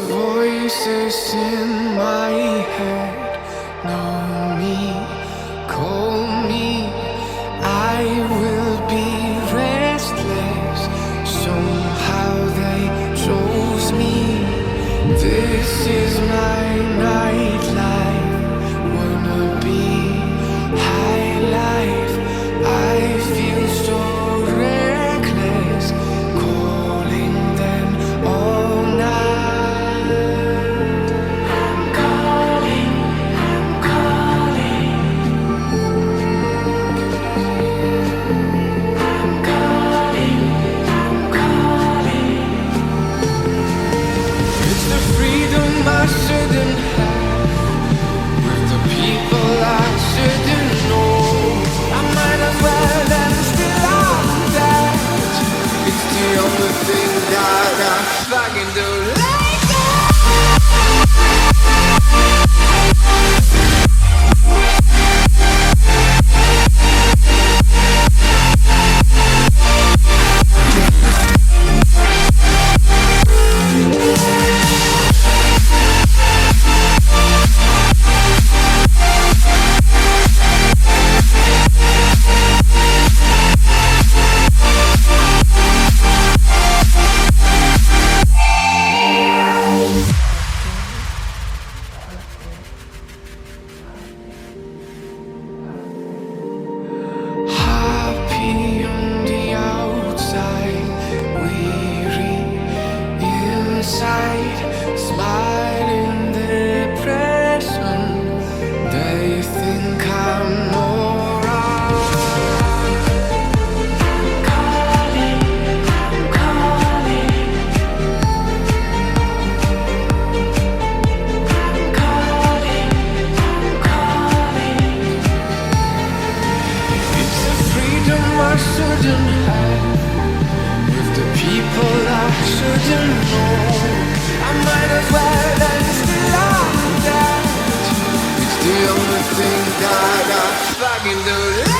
Voices in my head know me, call me. I will be restless. Somehow they chose me. This is my nightlife. Wanna be high life. I feel so reckless, calling them all night. I shouldn't have, with the people I shouldn't know. I might as well and still I'm that. It's the only thing that I fucking do. I shouldn't have, with the people I shouldn't know. I might as well and still I'm that. It's the only thing that I fucking do.